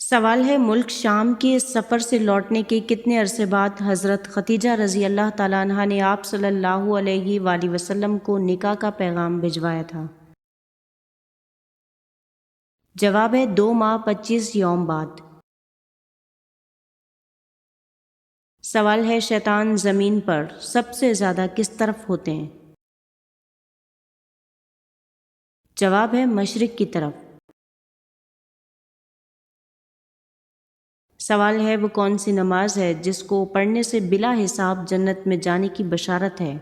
سوال ہے، ملک شام کے سفر سے لوٹنے کے کتنے عرصے بعد حضرت خدیجہ رضی اللہ تعالیٰ عنہا نے آپ صلی اللہ علیہ وآلہ وسلم کو نکاح کا پیغام بھجوایا تھا؟ جواب ہے 2 ماہ 25 یوم بعد۔ سوال ہے، شیطان زمین پر سب سے زیادہ کس طرف ہوتے ہیں؟ جواب ہے مشرق کی طرف۔ سوال ہے، وہ کون سی نماز ہے جس کو پڑھنے سے بلا حساب جنت میں جانے کی بشارت ہے؟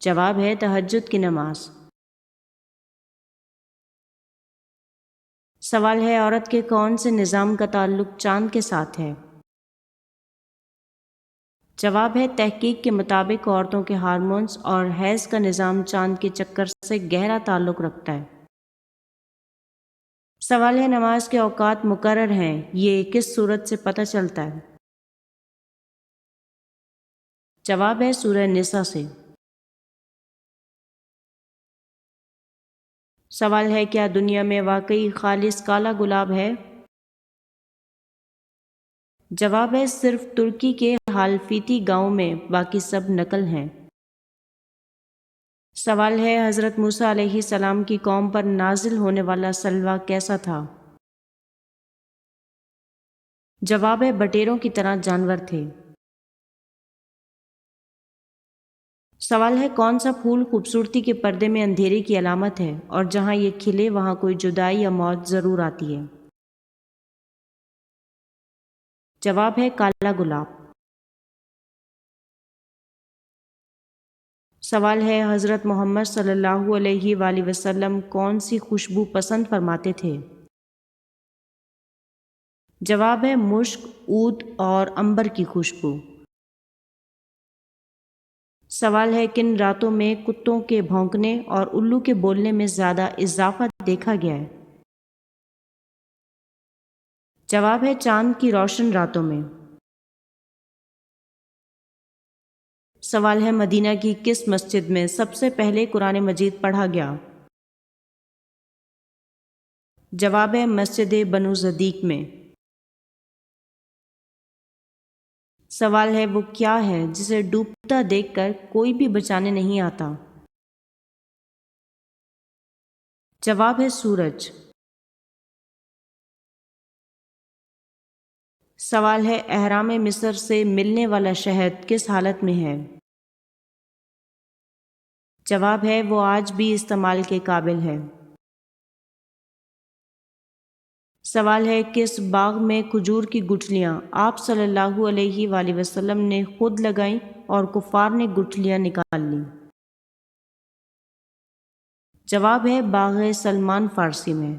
جواب ہے تہجد کی نماز۔ سوال ہے، عورت کے کون سے نظام کا تعلق چاند کے ساتھ ہے؟ جواب ہے تحقیق کے مطابق عورتوں کے ہارمونز اور حیض کا نظام چاند کے چکر سے گہرا تعلق رکھتا ہے۔ سوال ہے، نماز کے اوقات مقرر ہیں، یہ کس صورت سے پتہ چلتا ہے؟ جواب ہے سورہ نساء سے۔ سوال ہے، کیا دنیا میں واقعی خالص کالا گلاب ہے؟ جواب ہے صرف ترکی کے حالفیتی گاؤں میں، باقی سب نقل ہیں۔ سوال ہے، حضرت موسیٰ علیہ السلام کی قوم پر نازل ہونے والا سلوہ کیسا تھا؟ جواب ہے بٹیروں کی طرح جانور تھے۔ سوال ہے، کون سا پھول خوبصورتی کے پردے میں اندھیرے کی علامت ہے اور جہاں یہ کھلے وہاں کوئی جدائی یا موت ضرور آتی ہے؟ جواب ہے کالا گلاب۔ سوال ہے، حضرت محمد صلی اللہ علیہ وآلہ وسلم کون سی خوشبو پسند فرماتے تھے؟ جواب ہے مشک، عود اور عنبر کی خوشبو۔ سوال ہے، کن راتوں میں کتوں کے بھونکنے اور الو کے بولنے میں زیادہ اضافہ دیکھا گیا ہے؟ جواب ہے چاند کی روشن راتوں میں۔ سوال ہے، مدینہ کی کس مسجد میں سب سے پہلے قرآن مجید پڑھا گیا؟ جواب ہے مسجد بنو صدیق میں۔ سوال ہے، وہ کیا ہے جسے ڈوبتا دیکھ کر کوئی بھی بچانے نہیں آتا؟ جواب ہے سورج۔ سوال ہے، اہرام مصر سے ملنے والا شہد کس حالت میں ہے؟ جواب ہے وہ آج بھی استعمال کے قابل ہے۔ سوال ہے، کس باغ میں کھجور کی گٹھلیاں آپ صلی اللہ علیہ وآلہ وسلم نے خود لگائیں اور کفار نے گٹھلیاں نکال لیں؟ جواب ہے باغ سلمان فارسی میں۔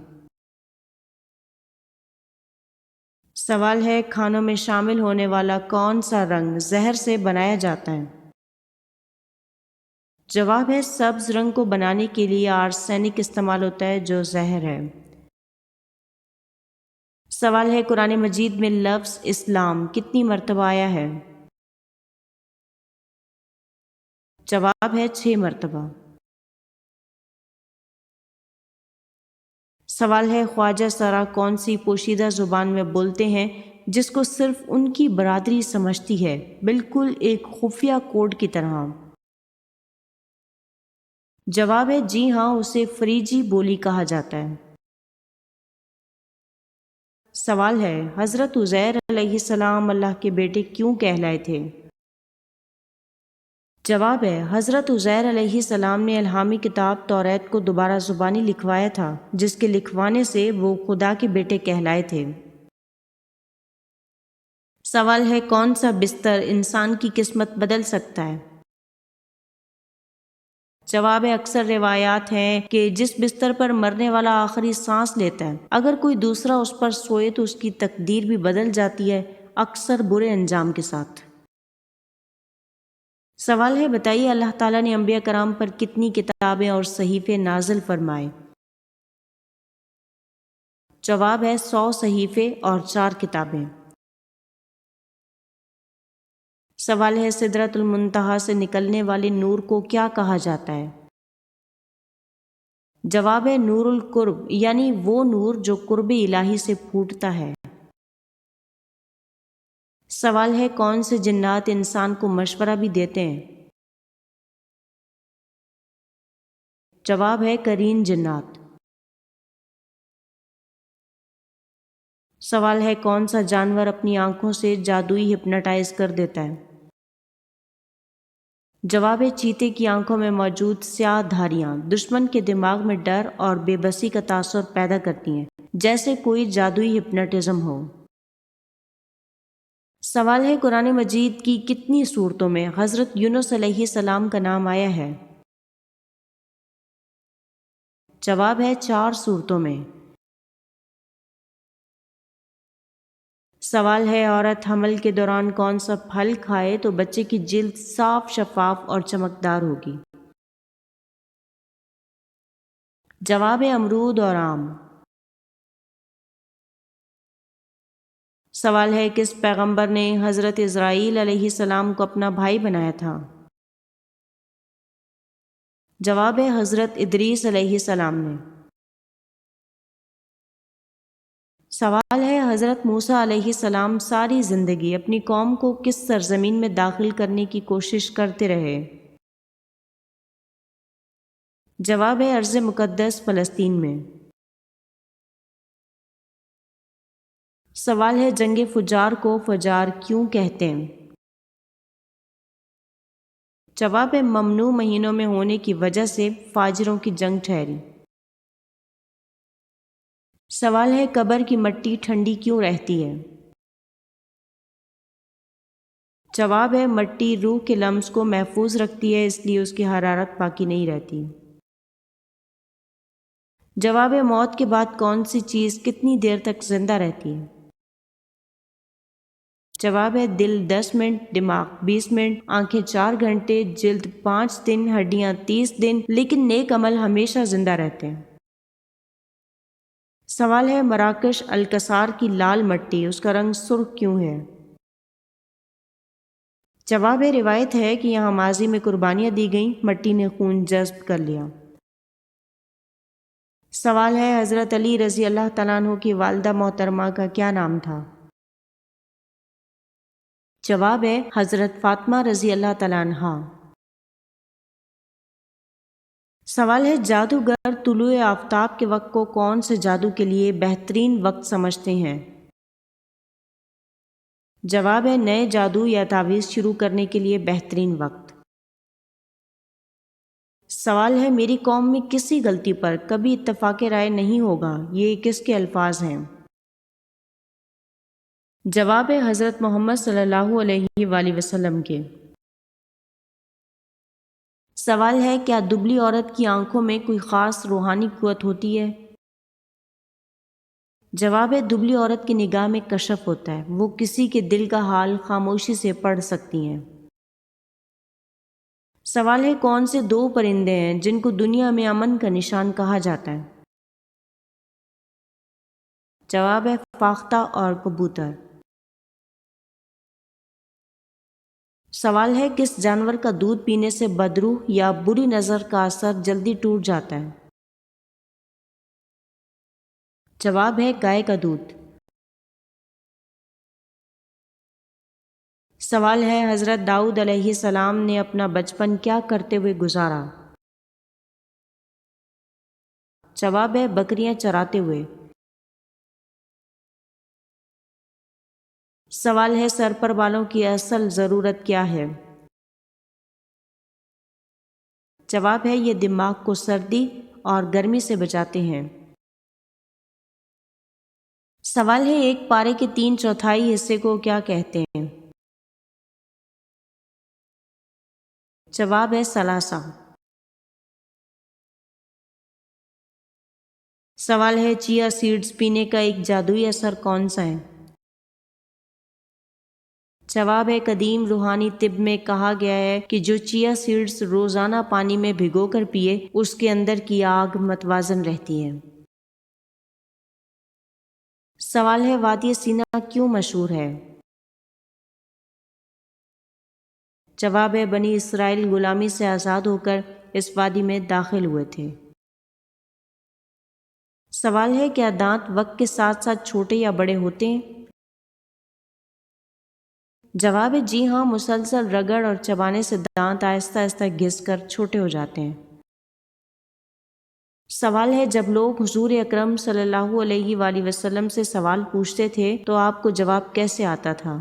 سوال ہے، کھانوں میں شامل ہونے والا کون سا رنگ زہر سے بنایا جاتا ہے؟ جواب ہے سبز رنگ کو بنانے کے لیے آرسینک استعمال ہوتا ہے جو زہر ہے۔ سوال ہے، قرآن مجید میں لفظ اسلام کتنی مرتبہ آیا ہے؟ جواب ہے 6 مرتبہ۔ سوال ہے، خواجہ سرا کون سی پوشیدہ زبان میں بولتے ہیں جس کو صرف ان کی برادری سمجھتی ہے، بالکل ایک خفیہ کوڈ کی طرح؟ جواب ہے جی ہاں، اسے فریجی بولی کہا جاتا ہے۔ سوال ہے، حضرت عزیر علیہ السلام اللہ کے بیٹے کیوں کہلائے تھے؟ جواب ہے حضرت عزیر علیہ السلام نے الہامی کتاب توریت کو دوبارہ زبانی لکھوایا تھا، جس کے لکھوانے سے وہ خدا کے بیٹے کہلائے تھے۔ سوال ہے، کون سا بستر انسان کی قسمت بدل سکتا ہے؟ جواب ہے اکثر روایات ہیں کہ جس بستر پر مرنے والا آخری سانس لیتا ہے، اگر کوئی دوسرا اس پر سوئے تو اس کی تقدیر بھی بدل جاتی ہے، اکثر برے انجام کے ساتھ۔ سوال ہے، بتائیے اللہ تعالیٰ نے انبیاء کرام پر کتنی کتابیں اور صحیفے نازل فرمائے؟ جواب ہے 100 صحیفے اور 4 کتابیں۔ سوال ہے، سدرۃ المنتہا سے نکلنے والے نور کو کیا کہا جاتا ہے؟ جواب ہے نور القرب، یعنی وہ نور جو قرب الہی سے پھوٹتا ہے۔ سوال ہے کون سے جنات انسان کو مشورہ بھی دیتے ہیں؟ جواب ہے قرین جنات۔ سوال ہے کون سا جانور اپنی آنکھوں سے جادوئی ہپناٹائز کر دیتا ہے؟ جواب ہے چیتے کی آنکھوں میں موجود سیاہ دھاریاں دشمن کے دماغ میں ڈر اور بے بسی کا تاثر پیدا کرتی ہیں، جیسے کوئی جادوئی ہپناٹزم ہو۔ سوال ہے قرآن مجید کی کتنی صورتوں میں حضرت یونس علیہ السلام کا نام آیا ہے؟ جواب ہے 4 صورتوں میں۔ سوال ہے عورت حمل کے دوران کون سا پھل کھائے تو بچے کی جلد صاف، شفاف اور چمکدار ہوگی؟ جواب ہے امرود اور آم۔ سوال ہے کس پیغمبر نے حضرت اسرائیل علیہ السلام کو اپنا بھائی بنایا تھا؟ جواب ہے حضرت ادریس علیہ السلام نے۔ سوال ہے حضرت موسیٰ علیہ السلام ساری زندگی اپنی قوم کو کس سرزمین میں داخل کرنے کی کوشش کرتے رہے؟ جواب ہے ارض مقدس فلسطین میں۔ سوال ہے جنگ فجار کو فجار کیوں کہتے ہیں؟ جواب ہے ممنوع مہینوں میں ہونے کی وجہ سے فاجروں کی جنگ ٹھہری۔ سوال ہے قبر کی مٹی ٹھنڈی کیوں رہتی ہے؟ جواب ہے مٹی روح کے لمس کو محفوظ رکھتی ہے، اس لیے اس کی حرارت باقی نہیں رہتی۔ جواب ہے موت کے بعد کون سی چیز کتنی دیر تک زندہ رہتی ہے؟ جواب ہے دل 10 منٹ، دماغ 20 منٹ، آنکھیں 4 گھنٹے، جلد 5 دن، ہڈیاں 30 دن، لیکن نیک عمل ہمیشہ زندہ رہتے ہیں۔ سوال ہے مراکش الکسار کی لال مٹی اس کا رنگ سرخ کیوں ہے؟ جواب ہے روایت ہے کہ یہاں ماضی میں قربانیاں دی گئیں، مٹی نے خون جذب کر لیا۔ سوال ہے حضرت علی رضی اللہ تعالیٰ عنہ کی والدہ محترمہ کا کیا نام تھا؟ جواب ہے حضرت فاطمہ رضی اللہ تعالیٰ عنہا۔ سوال ہے جادوگر طلوع آفتاب کے وقت کو کون سے جادو کے لیے بہترین وقت سمجھتے ہیں؟ جواب ہے نئے جادو یا تعویذ شروع کرنے کے لیے بہترین وقت۔ سوال ہے میری قوم میں کسی غلطی پر کبھی اتفاق رائے نہیں ہوگا، یہ کس کے الفاظ ہیں؟ جواب ہے حضرت محمد صلی اللہ علیہ وآلہ وسلم کے۔ سوال ہے کیا دبلی عورت کی آنکھوں میں کوئی خاص روحانی قوت ہوتی ہے؟ جواب ہے دبلی عورت کی نگاہ میں کشف ہوتا ہے، وہ کسی کے دل کا حال خاموشی سے پڑھ سکتی ہیں۔ سوال ہے کون سے 2 پرندے ہیں جن کو دنیا میں امن کا نشان کہا جاتا ہے؟ جواب ہے فاختہ اور کبوتر۔ سوال ہے کس جانور کا دودھ پینے سے بدروح یا بری نظر کا اثر جلدی ٹوٹ جاتا ہے؟ جواب ہے گائے کا دودھ۔ سوال ہے حضرت داؤد علیہ السلام نے اپنا بچپن کیا کرتے ہوئے گزارا؟ جواب ہے بکریاں چراتے ہوئے۔ سوال ہے سر پر بالوں کی اصل ضرورت کیا ہے؟ جواب ہے یہ دماغ کو سردی اور گرمی سے بچاتے ہیں۔ سوال ہے ایک پارے کے 3/4 حصے کو کیا کہتے ہیں؟ جواب ہے ثلاثہ۔ سوال ہے چیا سیڈز پینے کا ایک جادوئی اثر کون سا ہے؟ جواب ہے قدیم روحانی طب میں کہا گیا ہے کہ جو چیا سیڈز روزانہ پانی میں بھگو کر پیے اس کے اندر کی آگ متوازن رہتی ہے۔ سوال ہے وادی سینا کیوں مشہور ہے؟ جواب ہے بنی اسرائیل غلامی سے آزاد ہو کر اس وادی میں داخل ہوئے تھے۔ سوال ہے کیا دانت وقت کے ساتھ ساتھ چھوٹے یا بڑے ہوتے ہیں؟ جواب ہے جی ہاں، مسلسل رگڑ اور چبانے سے دانت آہستہ آہستہ گھس کر چھوٹے ہو جاتے ہیں۔ سوال ہے جب لوگ حضور اکرم صلی اللہ علیہ وآلہ وسلم سے سوال پوچھتے تھے تو آپ کو جواب کیسے آتا تھا؟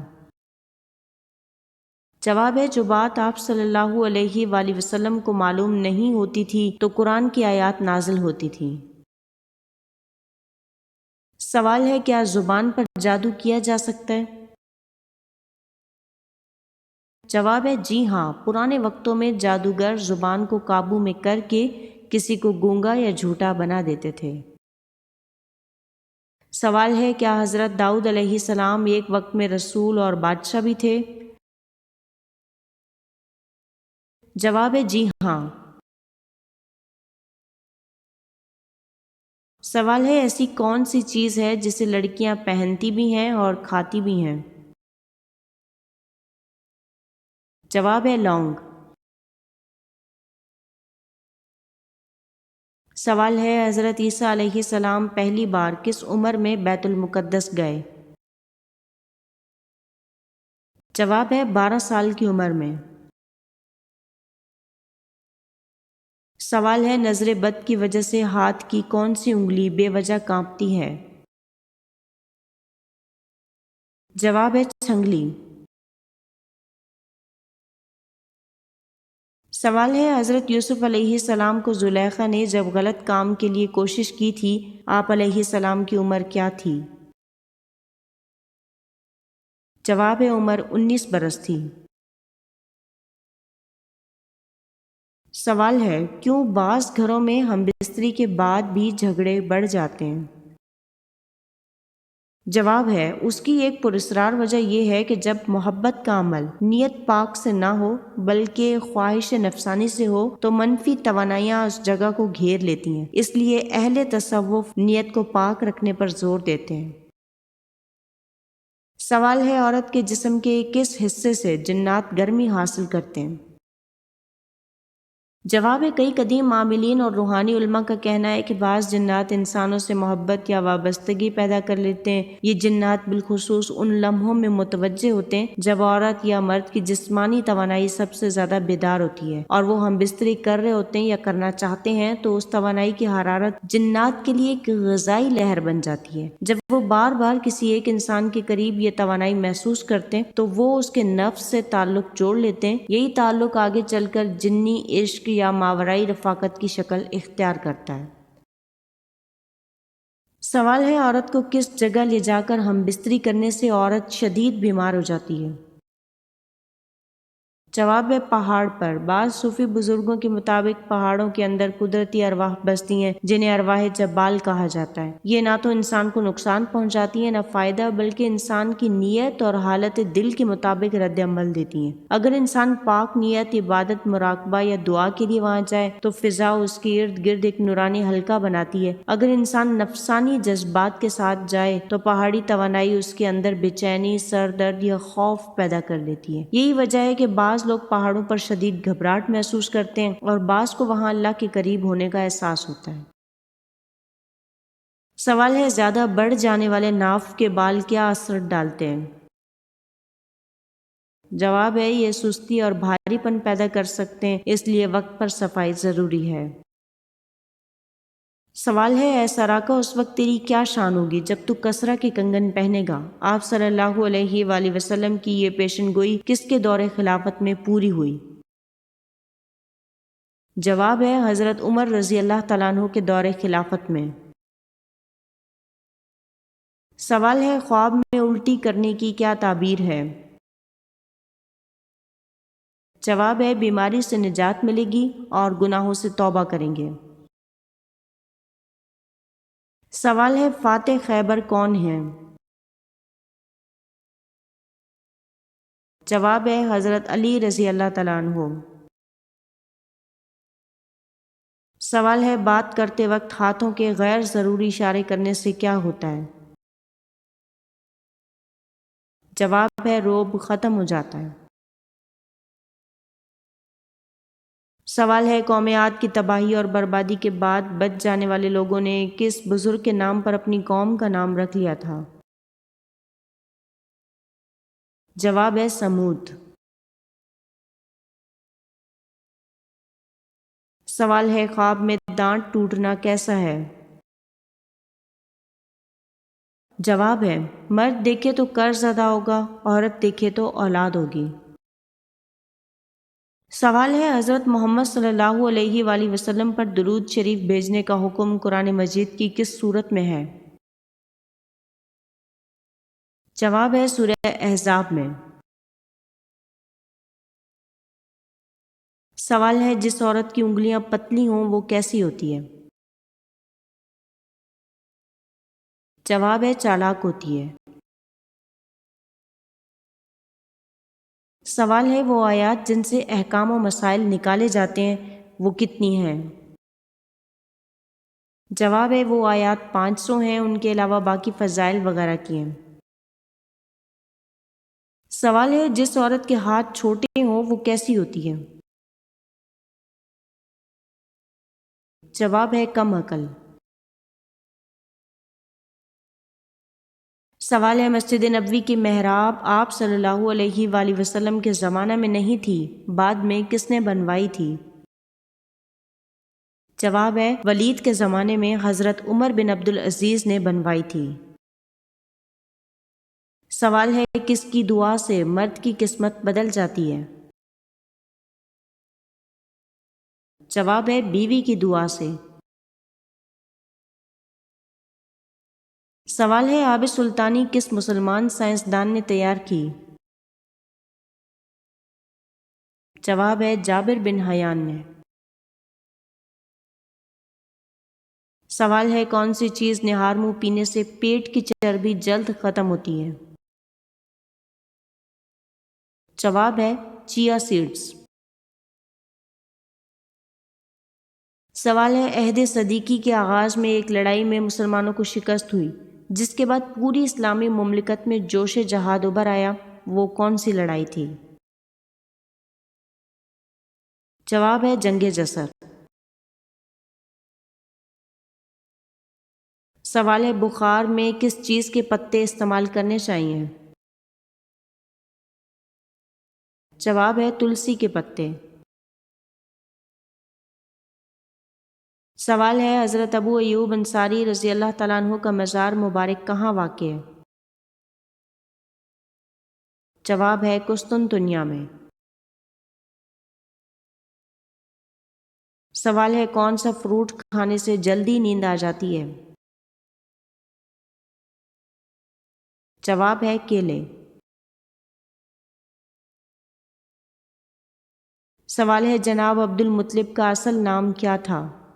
جواب ہے جو بات آپ صلی اللہ علیہ وآلہ وسلم کو معلوم نہیں ہوتی تھی تو قرآن کی آیات نازل ہوتی تھی۔ سوال ہے کیا زبان پر جادو کیا جا سکتا ہے؟ جواب ہے جی ہاں، پرانے وقتوں میں جادوگر زبان کو قابو میں کر کے کسی کو گونگا یا جھوٹا بنا دیتے تھے۔ سوال ہے کیا حضرت داؤد علیہ السلام ایک وقت میں رسول اور بادشاہ بھی تھے؟ جواب ہے جی ہاں۔ سوال ہے ایسی کون سی چیز ہے جسے لڑکیاں پہنتی بھی ہیں اور کھاتی بھی ہیں؟ جواب ہے لونگ۔ سوال ہے حضرت عیسیٰ علیہ السلام پہلی بار کس عمر میں بیت المقدس گئے؟ جواب ہے 12 سال کی عمر میں۔ سوال ہے نظر بد کی وجہ سے ہاتھ کی کون سی انگلی بے وجہ کانپتی ہے؟ جواب ہے چھنگلی۔ سوال ہے حضرت یوسف علیہ السلام کو زلیخا نے جب غلط کام کے لیے کوشش کی تھی آپ علیہ السلام کی عمر کیا تھی؟ جواب ہے عمر 19 برس تھی۔ سوال ہے کیوں بعض گھروں میں ہم بستری کے بعد بھی جھگڑے بڑھ جاتے ہیں؟ جواب ہے اس کی ایک پراسرار وجہ یہ ہے کہ جب محبت کا عمل نیت پاک سے نہ ہو بلکہ خواہش نفسانی سے ہو تو منفی توانائیاں اس جگہ کو گھیر لیتی ہیں، اس لیے اہل تصوف نیت کو پاک رکھنے پر زور دیتے ہیں۔ سوال ہے عورت کے جسم کے کس حصے سے جنات گرمی حاصل کرتے ہیں؟ جواب ہے کئی قدیم عاملین اور روحانی علماء کا کہنا ہے کہ بعض جنات انسانوں سے محبت یا وابستگی پیدا کر لیتے ہیں۔ یہ جنات بالخصوص ان لمحوں میں متوجہ ہوتے ہیں جب عورت یا مرد کی جسمانی توانائی سب سے زیادہ بیدار ہوتی ہے اور وہ ہم بستری کر رہے ہوتے ہیں یا کرنا چاہتے ہیں، تو اس توانائی کی حرارت جنات کے لیے ایک غذائی لہر بن جاتی ہے۔ جب وہ بار بار کسی ایک انسان کے قریب یہ توانائی محسوس کرتے ہیں تو وہ اس کے نفس سے تعلق جوڑ لیتے ہیں۔ یہی تعلق آگے چل کر جنی عشق یا ماورائی رفاقت کی شکل اختیار کرتا ہے۔ سوال ہے عورت کو کس جگہ لے جا کر ہم بستری کرنے سے عورت شدید بیمار ہو جاتی ہے؟ جواب ہے پہاڑ پر۔ بعض صوفی بزرگوں کے مطابق پہاڑوں کے اندر قدرتی ارواح بستی ہیں جنہیں ارواح جبال کہا جاتا ہے۔ یہ نہ تو انسان کو نقصان پہنچاتی ہیں نہ فائدہ، بلکہ انسان کی نیت اور حالت دل کے مطابق رد عمل دیتی ہیں۔ اگر انسان پاک نیت، عبادت، مراقبہ یا دعا کے لیے وہاں جائے تو فضا اس کے ارد گرد ایک نورانی حلقہ بناتی ہے۔ اگر انسان نفسانی جذبات کے ساتھ جائے تو پہاڑی توانائی اس کے اندر بے چینی، سر درد یا خوف پیدا کر دیتی ہے۔ یہی وجہ ہے کہ بعض لوگ پہاڑوں پر شدید گھبراہٹ محسوس کرتے ہیں اور بعض کو وہاں اللہ کے قریب ہونے کا احساس ہوتا ہے۔ سوال ہے زیادہ بڑھ جانے والے ناف کے بال کیا اثر ڈالتے ہیں؟ جواب ہے یہ سستی اور بھاری پن پیدا کر سکتے ہیں، اس لیے وقت پر صفائی ضروری ہے۔ سوال ہے اے سراقہ اس وقت تیری کیا شان ہوگی جب تو کسرا کے کنگن پہنے گا؟ آپ صلی اللہ علیہ وآلہ وسلم کی یہ پیشن گوئی کس کے دور خلافت میں پوری ہوئی؟ جواب ہے حضرت عمر رضی اللہ تعالیٰ عنہ کے دور خلافت میں۔ سوال ہے خواب میں الٹی کرنے کی کیا تعبیر ہے؟ جواب ہے بیماری سے نجات ملے گی اور گناہوں سے توبہ کریں گے۔ سوال ہے فاتح خیبر کون ہیں؟ جواب ہے حضرت علی رضی اللہ تعالیٰ عنہ۔ سوال ہے بات کرتے وقت ہاتھوں کے غیر ضروری اشارے کرنے سے کیا ہوتا ہے؟ جواب ہے رعب ختم ہو جاتا ہے۔ سوال ہے قوم عاد کی تباہی اور بربادی کے بعد بچ جانے والے لوگوں نے کس بزرگ کے نام پر اپنی قوم کا نام رکھ لیا تھا؟ جواب ہے سمود۔ سوال ہے خواب میں دانت ٹوٹنا کیسا ہے؟ جواب ہے مرد دیکھے تو قرض ادا ہوگا، عورت دیکھے تو اولاد ہوگی۔ سوال ہے حضرت محمد صلی اللہ علیہ وآلہ وسلم پر درود شریف بھیجنے کا حکم قرآن مجید کی کس سورت میں ہے؟ جواب ہے سورہ احزاب میں۔ سوال ہے جس عورت کی انگلیاں پتلی ہوں وہ کیسی ہوتی ہے؟ جواب ہے چالاک ہوتی ہے۔ سوال ہے وہ آیات جن سے احکام و مسائل نکالے جاتے ہیں وہ کتنی ہیں؟ جواب ہے وہ آیات 500 ہیں، ان کے علاوہ باقی فضائل وغیرہ کی ہیں۔ سوال ہے جس عورت کے ہاتھ چھوٹے ہوں وہ کیسی ہوتی ہے؟ جواب ہے کم عقل۔ سوال ہے مسجد نبوی کی محراب آپ صلی اللہ علیہ وآلہ وسلم کے زمانہ میں نہیں تھی، بعد میں کس نے بنوائی تھی؟ جواب ہے ولید کے زمانے میں حضرت عمر بن عبد العزیز نے بنوائی تھی۔ سوال ہے کس کی دعا سے مرد کی قسمت بدل جاتی ہے؟ جواب ہے بیوی کی دعا سے۔ سوال ہے آب سلطانی کس مسلمان سائنسدان نے تیار کی؟ جواب ہے جابر بن حیان نے۔ سوال ہے کون سی چیز نہار منہ پینے سے پیٹ کی چربی جلد ختم ہوتی ہے؟ جواب ہے چیا سیڈز۔ سوال ہے عہد صدیقی کے آغاز میں ایک لڑائی میں مسلمانوں کو شکست ہوئی جس کے بعد پوری اسلامی مملکت میں جوش جہاد ابھر آیا، وہ کون سی لڑائی تھی؟ جواب ہے جنگ جسر۔ سوال ہے بخار میں کس چیز کے پتے استعمال کرنے چاہیے؟ جواب ہے تلسی کے پتے۔ سوال ہے حضرت ابو ایوب انصاری رضی اللہ تعالیٰ عنہ کا مزار مبارک کہاں واقع ہے؟ جواب ہے قسطنطنیہ میں۔ سوال ہے کون سا فروٹ کھانے سے جلدی نیند آ جاتی ہے؟ جواب ہے کیلے۔ سوال ہے جناب عبد المطلب کا اصل نام کیا تھا؟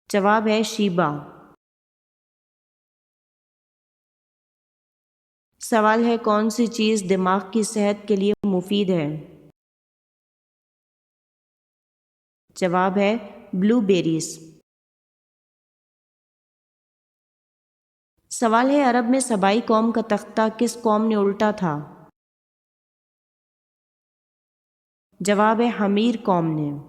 جواب ہے شیبہ۔ سوال ہے کون سی چیز دماغ کی صحت کے لیے مفید ہے؟ جواب ہے بلو بیریز۔ سوال ہے عرب میں سبائی قوم کا تختہ کس قوم نے الٹا تھا؟ جواب ہے حمیر قوم نے۔